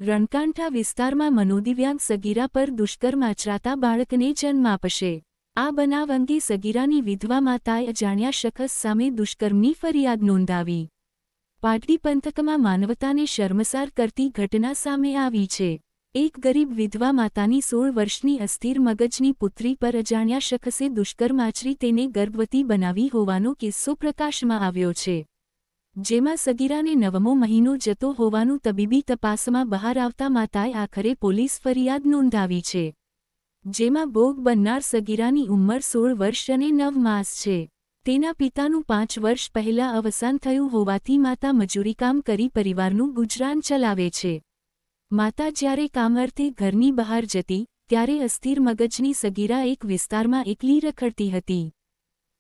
રણકાંઠા વિસ્તારમાં મનોદિવ્યાંગ સગીરા પર દુષ્કર્મ આચરાતા બાળકને જન્મ આપશે। આ બનાવ અંગે સગીરાની વિધવા માતાએ અજાણ્યા શખ્સ સામે દુષ્કર્મની ફરિયાદ નોંધાવી। પાટડી પંથકમાં માનવતાને શર્મસાર કરતી ઘટના સામે આવી છે। એક ગરીબ વિધવા માતાની 16 વર્ષની અસ્થિર મગજની પુત્રી પર અજાણ્યા શખ્સે દુષ્કર્મ આચરી તેને ગર્ભવતી બનાવી હોવાનો કિસ્સો પ્રકાશમાં આવ્યો છે, જેમાં સગીરાને 9મો મહિનો જતો હોવાનું તબીબી તપાસમાં બહાર આવતા માતાએ આખરે પોલીસ ફરિયાદ નોંધાવી છે, જેમાં ભોગ બનનાર સગીરાની ઉંમર 16 વર્ષ અને 9 માસ છે। તેના પિતાનું 5 વર્ષ પહેલા અવસાન થયું હોવાથી માતા મજૂરીકામ કરી પરિવારનું ગુજરાન ચલાવે છે। માતા જ્યારે કામ અર્થે ઘરની બહાર જતી ત્યારે અસ્થિર મગજની સગીરા એક વિસ્તારમાં એકલી રખડતી હતી।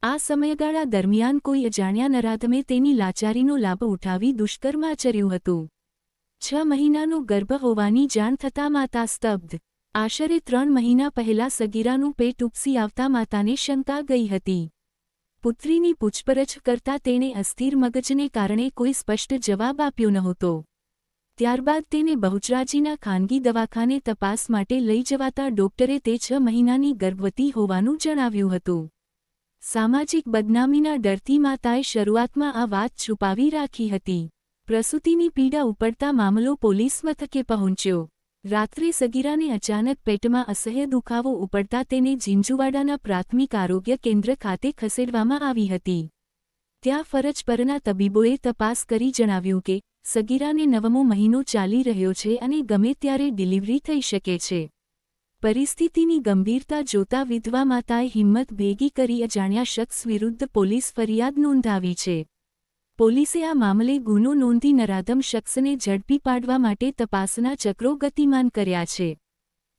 આ સમયગાળા દરમિયાન કોઈ અજાણ્યા નરાધમે તેની લાચારીનો લાભ ઉઠાવી દુષ્કર્મ આચર્યું હતું। 6 મહિનાનો ગર્ભ હોવાની જાણ થતાં માતા સ્તબ્ધ। આશરે 3 મહિના પહેલા સગીરાનું પેટ ઉપસી આવતા માતાને શંકા ગઈ હતી। પુત્રીની પૂછપરછ કરતા તેણે અસ્થિર મગજને કારણે કોઈ સ્પષ્ટ જવાબ આપ્યો નહોતો। ત્યારબાદ તેને બહુચરાજીના ખાનગી દવાખાને તપાસ માટે લઈ જવાતા ડોક્ટરે તે 6 મહિનાની ગર્ભવતી હોવાનું જણાવ્યું હતું। સામાજિક બદનામીના ડરથી માતાએ શરૂઆતમાં આ વાત છુપાવી રાખી હતી। પ્રસૂતિની પીડા ઉપડતા મામલો પોલીસ મથકે પહોંચ્યો। રાત્રે સગીરાને અચાનક પેટમાં અસહ્ય દુખાવો ઉપડતા તેને ઝીંઝુવાડાના પ્રાથમિક આરોગ્ય કેન્દ્ર ખાતે ખસેડવામાં આવી હતી। ત્યાં ફરજ પરના તબીબોએ તપાસ કરી જણાવ્યું કે સગીરાને 9મો મહિનો ચાલી રહ્યો છે અને ગમે ત્યારે ડિલિવરી થઈ શકે છે। પરિસ્થિતિની ગંભીરતા જોતા વિધવા માતાએ હિંમત ભેગી કરી અજાણ્યા શખ્સ વિરુદ્ધ પોલીસ ફરિયાદ નોંધાવી છે। પોલીસે આ મામલે ગુનો નોંધી નરાધમ શખ્સને ઝડપી પાડવા માટે તપાસના ચક્રો ગતિમાન કર્યા છે।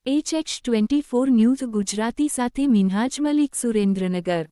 HX24 ન્યૂઝ ગુજરાતી સાથે મિન્હાજ મલિક, સુરેન્દ્રનગર।